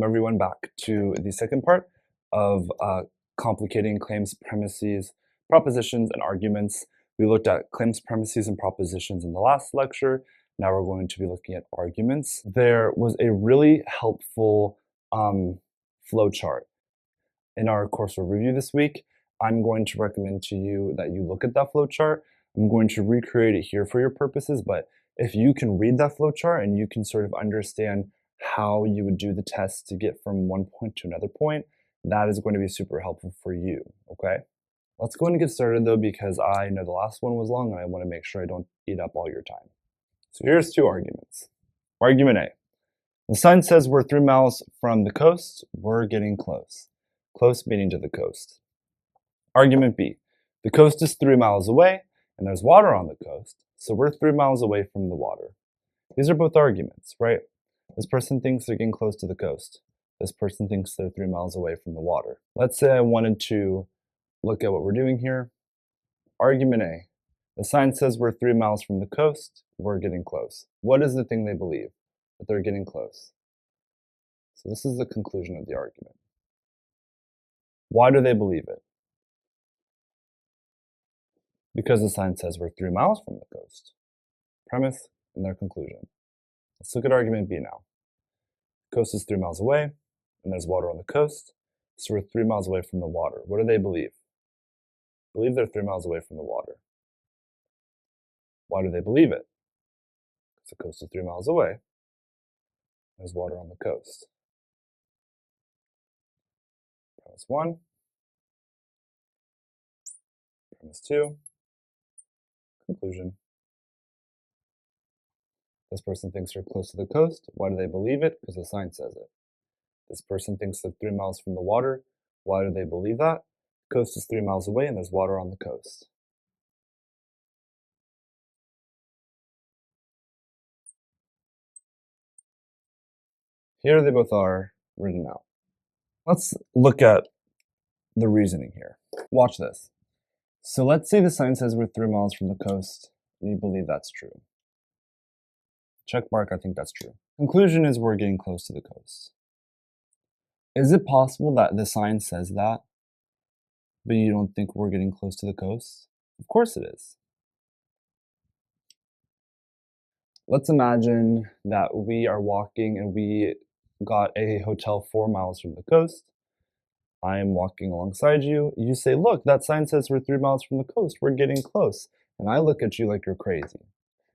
welcome everyone back to the second part of complicating claims, premises, propositions, and arguments. We looked at claims, premises, and propositions in the last lecture. Now we're going to be looking at arguments. There was a really helpful flowchart in our course review this week. I'm going to recommend to you that you look at that flowchart. I'm going to recreate it here for your purposes, but if you can read that flowchart and you can sort of understand how you would do the test to get from one point to another point, that is going to be super helpful for you, okay? Let's go ahead and get started though, because I know the last one was long and I want to make sure I don't eat up all your time. So here's two arguments. Argument A. The sign says we're 3 miles from the coast. We're getting close. Close meaning to the coast. Argument B. The coast is 3 miles away and there's water on the coast, so we're 3 miles away from the water. These are both arguments, right? This person thinks they're getting close to the coast. This person thinks they're 3 miles away from the water. Let's say I wanted to look at what we're doing here. Argument A. The sign says we're 3 miles from the coast. We're getting close. What is the thing they believe? That they're getting close. So this is the conclusion of the argument. Why do they believe it? Because the sign says we're 3 miles from the coast. Premise and their conclusion. Let's look at argument B now. The coast is 3 miles away, and there's water on the coast, so we're 3 miles away from the water. What do they believe? Believe they're 3 miles away from the water. Why do they believe it? Because the coast is 3 miles away, there's water on the coast. Premise 1. Premise 2. Conclusion. This person thinks they're close to the coast. Why do they believe it? Because the sign says it. This person thinks they're 3 miles from the water. Why do they believe that? The coast is 3 miles away and there's water on the coast. Here they both are written out. Let's look at the reasoning here. Watch this. So let's say the sign says we're 3 miles from the coast, and you believe that's true. Check mark, I think that's true. Conclusion is we're getting close to the coast. Is it possible that the sign says that, but you don't think we're getting close to the coast? Of course it is. Let's imagine that we are walking and we got a hotel 4 miles from the coast. I am walking alongside you. You say, look, that sign says we're 3 miles from the coast. We're getting close. And I look at you like you're crazy.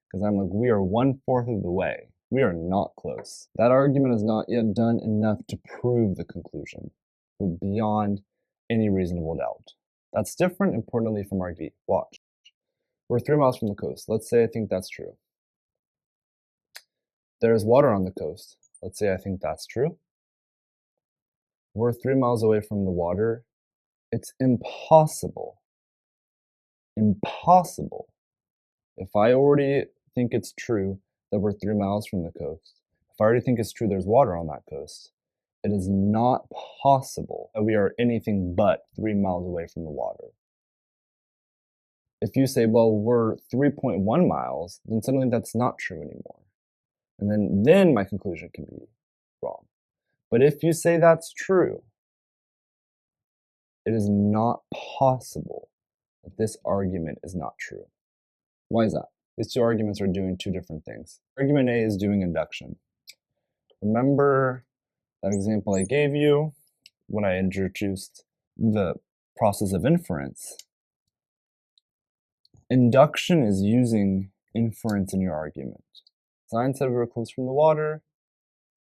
Because I'm like, we are 1/4 of the way. We are not close. That argument is not yet done enough to prove the conclusion beyond any reasonable doubt. That's different, importantly, from argument B. Watch. We're 3 miles from the coast. Let's say I think that's true. There's water on the coast. Let's say I think that's true. We're 3 miles away from the water. It's impossible. Impossible. If I already think it's true that we're 3 miles from the coast, if I already think it's true there's water on that coast, it is not possible that we are anything but 3 miles away from the water. If you say, well, we're 3.1 miles, then suddenly that's not true anymore. And then my conclusion can be wrong. But if you say that's true, it is not possible that this argument is not true. Why is that? These two arguments are doing two different things. Argument A is doing induction. Remember that example I gave you when I introduced the process of inference? Induction is using inference in your argument. Sign said we were close from the water,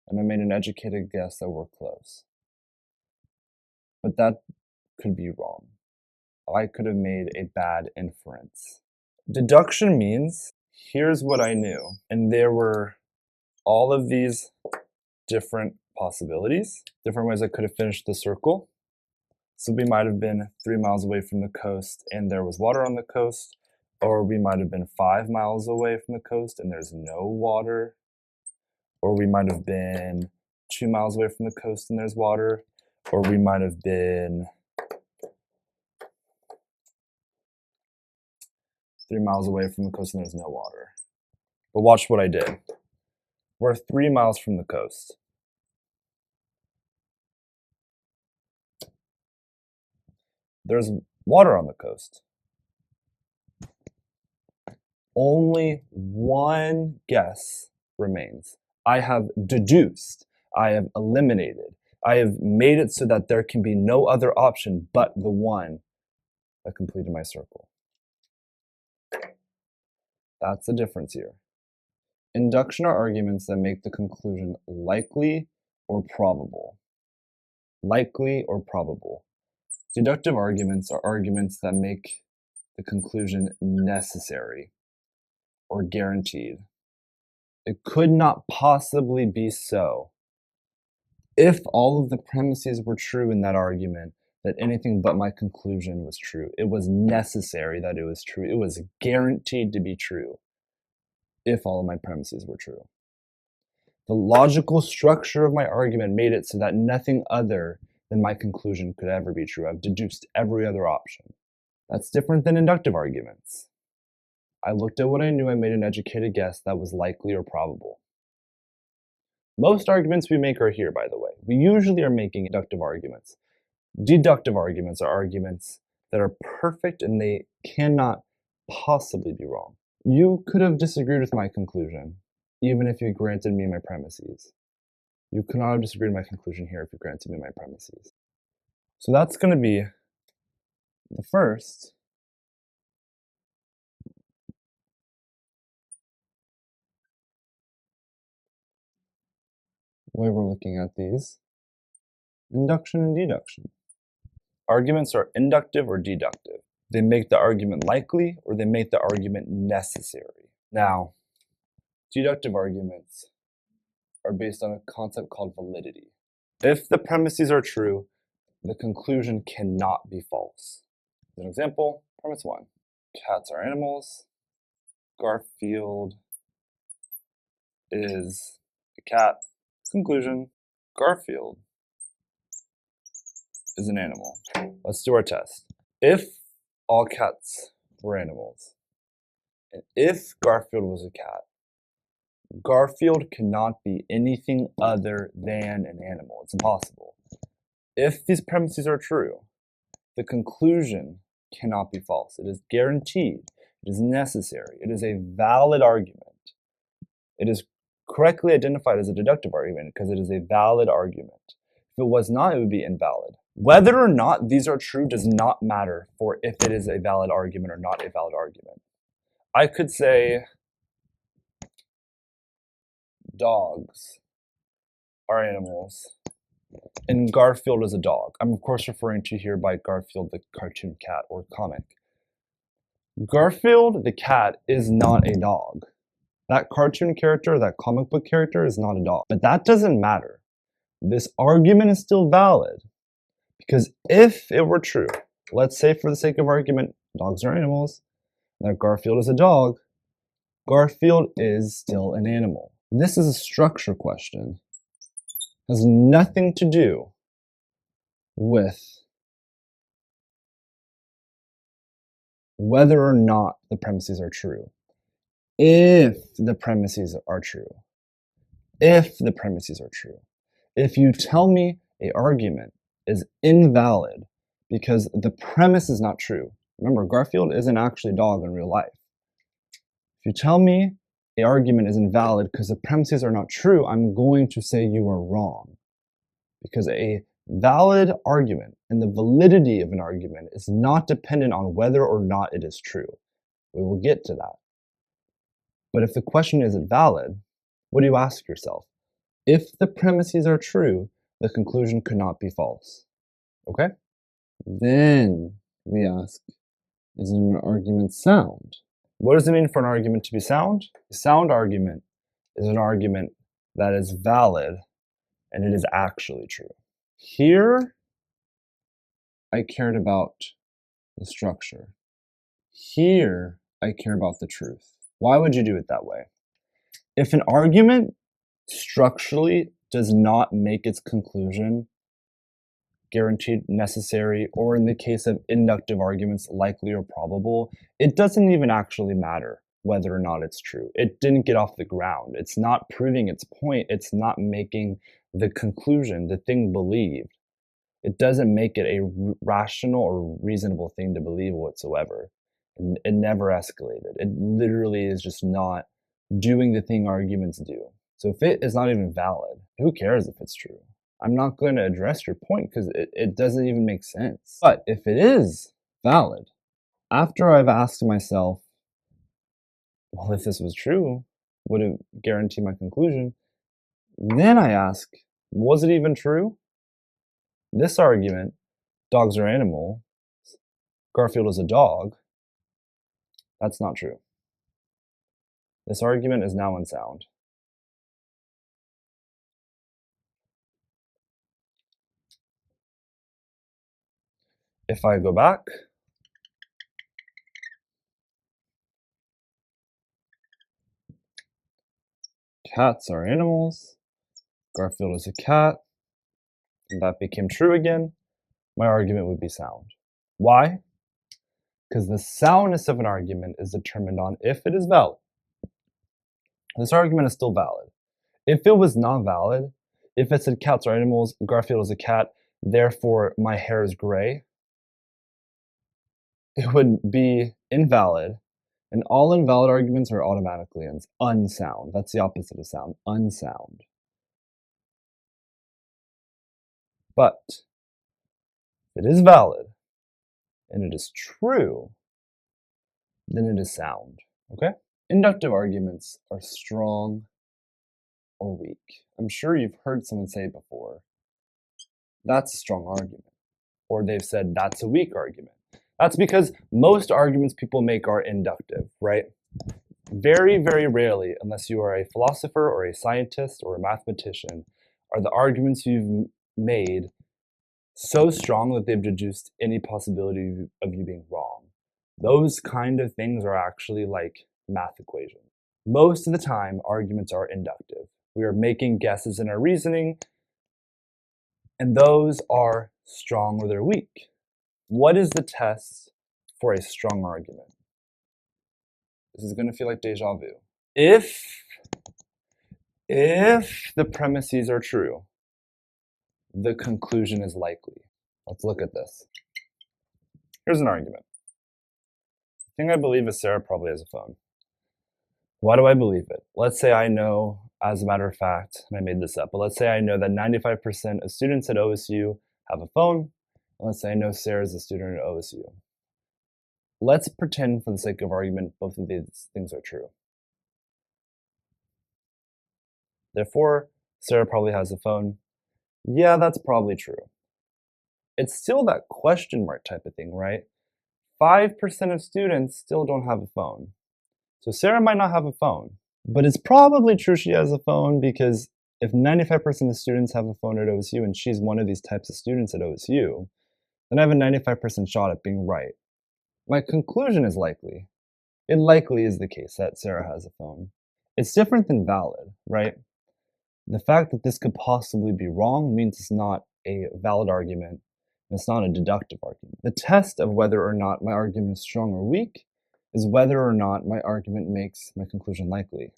and I made an educated guess that we're close. But that could be wrong. I could have made a bad inference. Deduction means, here's what I knew, and there were all of these different possibilities, different ways I could have finished the circle. So we might have been 3 miles away from the coast and there was water on the coast, or we might have been 5 miles away from the coast and there's no water, or we might have been 2 miles away from the coast and there's water, or we might have been 3 miles away from the coast and there's no water. But watch what I did. We're 3 miles from the coast. There's water on the coast. Only one guess remains. I have deduced, I have eliminated, I have made it so that there can be no other option but the one that completed my circle. That's the difference here. Induction are arguments that make the conclusion likely or probable. Likely or probable. Deductive arguments are arguments that make the conclusion necessary or guaranteed. It could not possibly be so. If all of the premises were true in that argument, that anything but my conclusion was true. It was necessary that it was true. It was guaranteed to be true if all of my premises were true. The logical structure of my argument made it so that nothing other than my conclusion could ever be true. I've deduced every other option. That's different than inductive arguments. I looked at what I knew, I made an educated guess that was likely or probable. Most arguments we make are here, by the way. We usually are making inductive arguments. Deductive arguments are arguments that are perfect and they cannot possibly be wrong. You could have disagreed with my conclusion, even if you granted me my premises. You could not have disagreed with my conclusion here if you granted me my premises. So that's going to be the first way we're looking at these. Induction and deduction. Arguments are inductive or deductive. They make the argument likely or they make the argument necessary. Now, deductive arguments are based on a concept called validity. If the premises are true, the conclusion cannot be false. As an example, premise 1. Cats are animals. Garfield is a cat. Conclusion, Garfield is an animal. Let's do our test. If all cats were animals, and if Garfield was a cat, Garfield cannot be anything other than an animal. It's impossible. If these premises are true, the conclusion cannot be false. It is guaranteed. It is necessary. It is a valid argument. It is correctly identified as a deductive argument because it is a valid argument. If it was not, it would be invalid. Whether or not these are true does not matter for if it is a valid argument or not a valid argument. I could say dogs are animals and Garfield is a dog. I'm of course referring to here by Garfield the cartoon cat or comic. Garfield the cat is not a dog. That cartoon character, that comic book character is not a dog. But that doesn't matter. This argument is still valid because if it were true, let's say for the sake of argument, dogs are animals, that Garfield is a dog, Garfield is still an animal. This is a structure question. It has nothing to do with whether or not the premises are true. If the premises are true. If the premises are true. If you tell me an argument is invalid because the premise is not true. Remember, Garfield isn't actually a dog in real life. If you tell me an argument is invalid because the premises are not true, I'm going to say you are wrong. Because a valid argument and the validity of an argument is not dependent on whether or not it is true. We will get to that. But if the question isn't valid, what do you ask yourself? If the premises are true, the conclusion could not be false. Okay? Then we ask, is an argument sound? What does it mean for an argument to be sound? A sound argument is an argument that is valid and it is actually true. Here, I cared about the structure. Here, I care about the truth. Why would you do it that way? If an argument structurally does not make its conclusion guaranteed, necessary, or in the case of inductive arguments, likely or probable, it doesn't even actually matter whether or not it's true. It didn't get off the ground. It's not proving its point. It's not making the conclusion, the thing believed. It doesn't make it a rational or reasonable thing to believe whatsoever. It never escalated. It literally is just not doing the thing arguments do. So if it is not even valid, who cares if it's true? I'm not going to address your point because it doesn't even make sense. But if it is valid, after I've asked myself, well, if this was true, would it guarantee my conclusion? Then I ask, was it even true? This argument, dogs are animals, Garfield is a dog, that's not true. This argument is now unsound. If I go back, cats are animals, Garfield is a cat, and that became true again, my argument would be sound. Why? Because the soundness of an argument is determined on if it is valid. This argument is still valid. If it was not valid, if it said cats are animals, Garfield is a cat, therefore my hair is gray, it would be invalid, and all invalid arguments are automatically unsound. That's the opposite of sound, unsound. But if it is valid and it is true, then it is sound, okay? Inductive arguments are strong or weak. I'm sure you've heard someone say before, that's a strong argument, or they've said that's a weak argument. That's because most arguments people make are inductive, right? Very, very rarely, unless you are a philosopher or a scientist or a mathematician, are the arguments you've made so strong that they've deduced any possibility of you being wrong. Those kind of things are actually like math equations. Most of the time, arguments are inductive. We are making guesses in our reasoning, and those are strong or they're weak. What is the test for a strong argument? This is going to feel like deja vu. If the premises are true, the conclusion is likely. Let's look at this. Here's an argument. The thing I believe is Sarah probably has a phone. Why do I believe it? Let's say I know, as a matter of fact, and I made this up, but let's say I know that 95% of students at OSU have a phone, and let's say I know Sarah's a student at OSU. Let's pretend, for the sake of argument, both of these things are true. Therefore, Sarah probably has a phone. Yeah, that's probably true. It's still that question mark type of thing, right? 5% of students still don't have a phone. So Sarah might not have a phone, but it's probably true she has a phone because if 95% of students have a phone at OSU and she's one of these types of students at OSU, then I have a 95% shot at being right. My conclusion is likely. It likely is the case that Sarah has a phone. It's different than valid, right? The fact that this could possibly be wrong means it's not a valid argument, and it's not a deductive argument. The test of whether or not my argument is strong or weak is whether or not my argument makes my conclusion likely.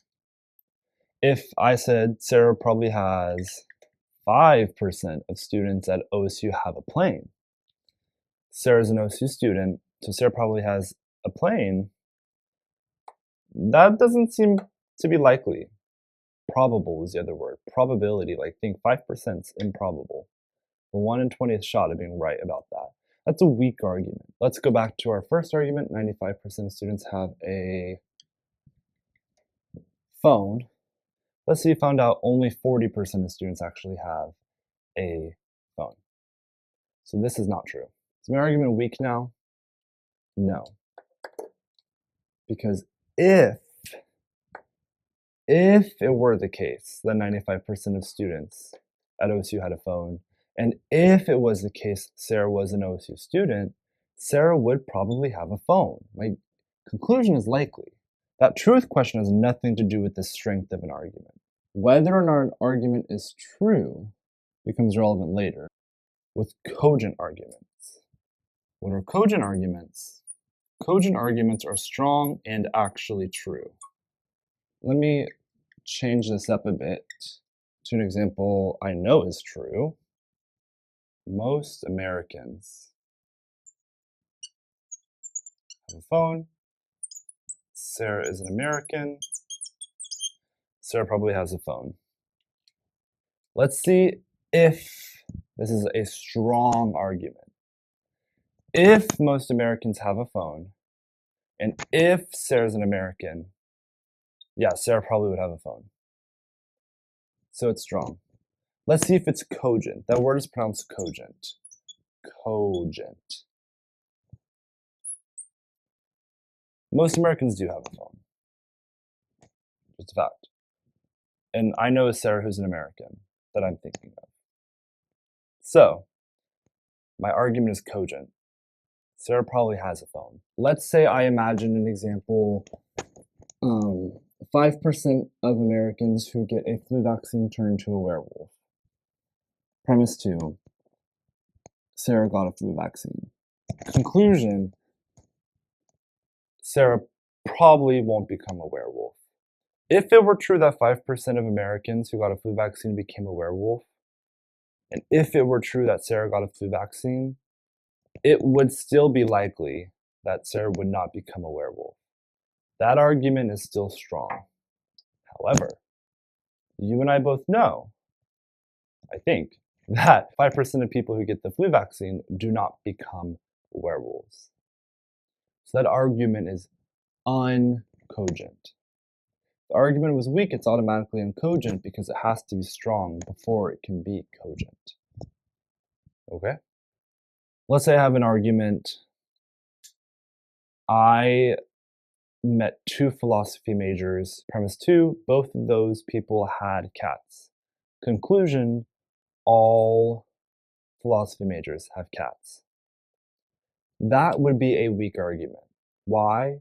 If I said Sarah probably has 5% of students at OSU have a plane, Sarah's an OSU student, so Sarah probably has a plane, that doesn't seem to be likely. Probable is the other word. Probability, like think 5% is improbable. A 1 in 20th shot of being right about that. That's a weak argument. Let's go back to our first argument. 95% of students have a phone. Let's say you found out only 40% of students actually have a phone. So this is not true. Is my argument weak now? No. Because if it were the case that 95% of students at OSU had a phone, and if it was the case Sarah was an OSU student, Sarah would probably have a phone. My conclusion is likely. That truth question has nothing to do with the strength of an argument. Whether or not an argument is true becomes relevant later with cogent arguments. What are cogent arguments? Cogent arguments are strong and actually true. Let me change this up a bit to an example I know is true. Most Americans have a phone. Sarah is an American. Sarah probably has a phone. Let's see if this is a strong argument. If most Americans have a phone, and if Sarah's an American, yeah, Sarah probably would have a phone. So it's strong. Let's see if it's cogent. That word is pronounced cogent. Cogent. Most Americans do have a phone. Just a fact. And I know Sarah who's an American that I'm thinking of. So, my argument is cogent. Sarah probably has a phone. Let's say I imagine an example, 5% of Americans who get a flu vaccine turn into a werewolf. Premise 2, Sarah got a flu vaccine. Conclusion, Sarah probably won't become a werewolf. If it were true that 5% of Americans who got a flu vaccine became a werewolf, and if it were true that Sarah got a flu vaccine, it would still be likely that Sarah would not become a werewolf. That argument is still strong. However, you and I both know, I think, that 5% of people who get the flu vaccine do not become werewolves. So that argument is uncogent. The argument was weak, it's automatically uncogent because it has to be strong before it can be cogent. Okay? Let's say I have an argument. I met 2 philosophy majors. Premise 2, both of those people had cats. Conclusion, all philosophy majors have cats. That would be a weak argument. Why?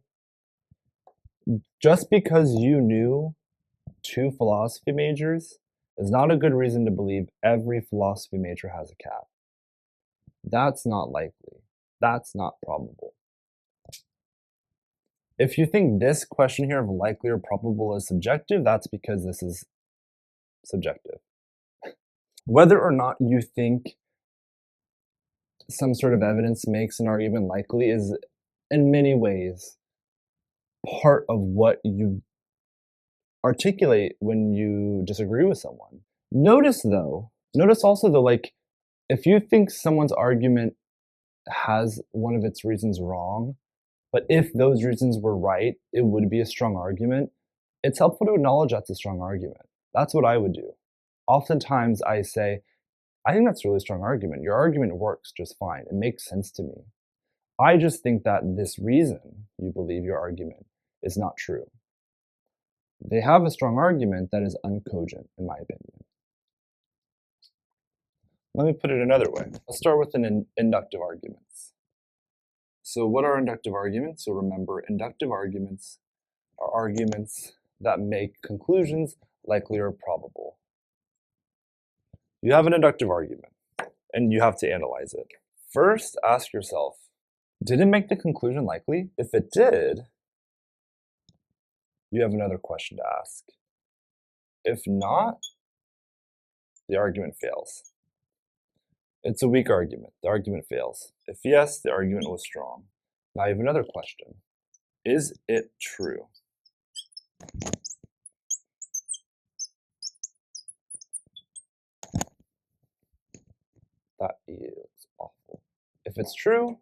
Just because you knew 2 philosophy majors is not a good reason to believe every philosophy major has a cat. That's not likely. That's not probable. If you think this question here of likely or probable is subjective, that's because this is subjective. Whether or not you think some sort of evidence makes an argument likely is in many ways part of what you articulate when you disagree with someone. Notice also though, like, if you think someone's argument has one of its reasons wrong, but if those reasons were right, it would be a strong argument, it's helpful to acknowledge that's a strong argument. That's what I would do. Oftentimes I say, I think that's a really strong argument. Your argument works just fine. It makes sense to me. I just think that this reason you believe your argument is not true. They have a strong argument that is uncogent, in my opinion. Let me put it another way. Let's start with inductive arguments. So what are inductive arguments? So remember, inductive arguments are arguments that make conclusions likely or probable. You have an inductive argument, and you have to analyze it. First, ask yourself, did it make the conclusion likely? If it did, you have another question to ask. If not, the argument fails. It's a weak argument. The argument fails. If yes, the argument was strong. Now you have another question. Is it true? That is awful. If it's true,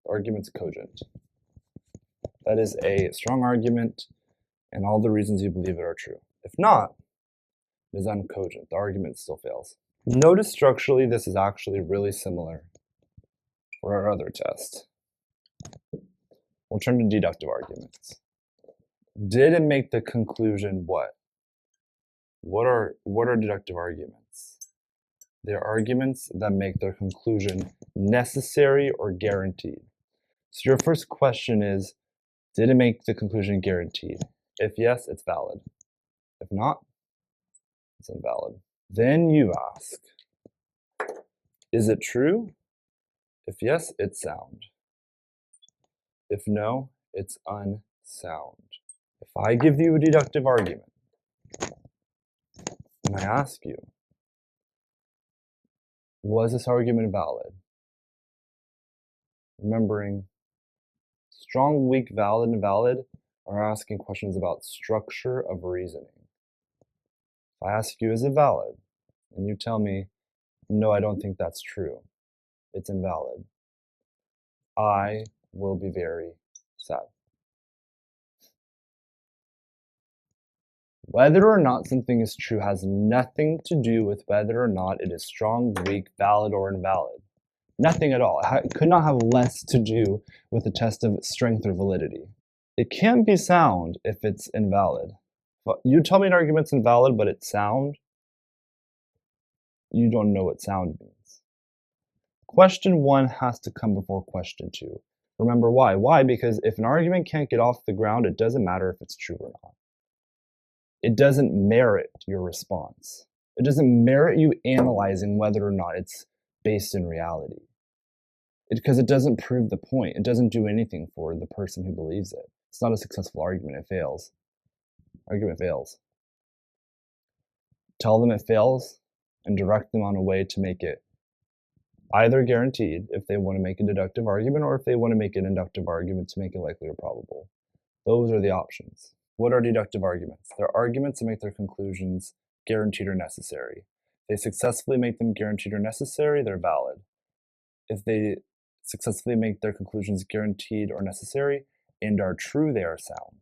the argument's cogent. That is a strong argument, and all the reasons you believe it are true. If not, it is uncogent. The argument still fails. Notice structurally this is actually really similar for our other test. We'll turn to deductive arguments. Did it make the conclusion what? What are deductive arguments? They're arguments that make their conclusion necessary or guaranteed. So your first question is, did it make the conclusion guaranteed? If yes, it's valid. If not, it's invalid. Then you ask, is it true? If yes, it's sound. If no, it's unsound. If I give you a deductive argument, and I ask you, Was this argument valid? Remembering, strong, weak, valid, and valid are asking questions about structure of reasoning. If I ask you, is it valid? And you tell me, no, I don't think that's true. It's invalid. I will be very sad. Whether or not something is true has nothing to do with whether or not it is strong, weak, valid, or invalid. Nothing at all. It could not have less to do with the test of strength or validity. It can't be sound if it's invalid. But you tell me an argument's invalid, but it's sound, you don't know what sound means. Question 1 has to come before question 2. Remember why? Why? Because if an argument can't get off the ground, it doesn't matter if it's true or not. It doesn't merit your response. It doesn't merit you analyzing whether or not it's based in reality. Because it doesn't prove the point. It doesn't do anything for the person who believes it. It's not a successful argument. It fails. Argument fails. Tell them it fails and direct them on a way to make it either guaranteed if they want to make a deductive argument or if they want to make an inductive argument to make it likely or probable. Those are the options. What are deductive arguments? They're arguments that make their conclusions guaranteed or necessary. If they successfully make them guaranteed or necessary, they're valid. If they successfully make their conclusions guaranteed or necessary and are true, they are sound.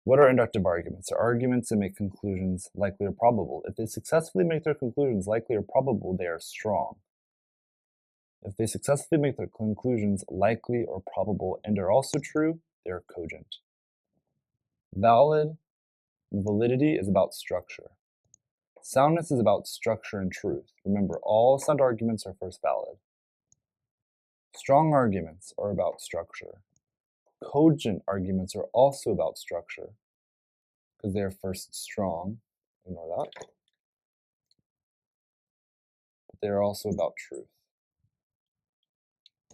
What are inductive arguments? They're arguments that make conclusions likely or probable. If they successfully make their conclusions likely or probable, they are strong. If they successfully make their conclusions likely or probable and are also true, they are cogent. Valid and validity is about structure. Soundness is about structure and truth. Remember, all sound arguments are first valid. Strong arguments are about structure. Cogent arguments are also about structure because they're first strong. Ignore that. But they're also about truth.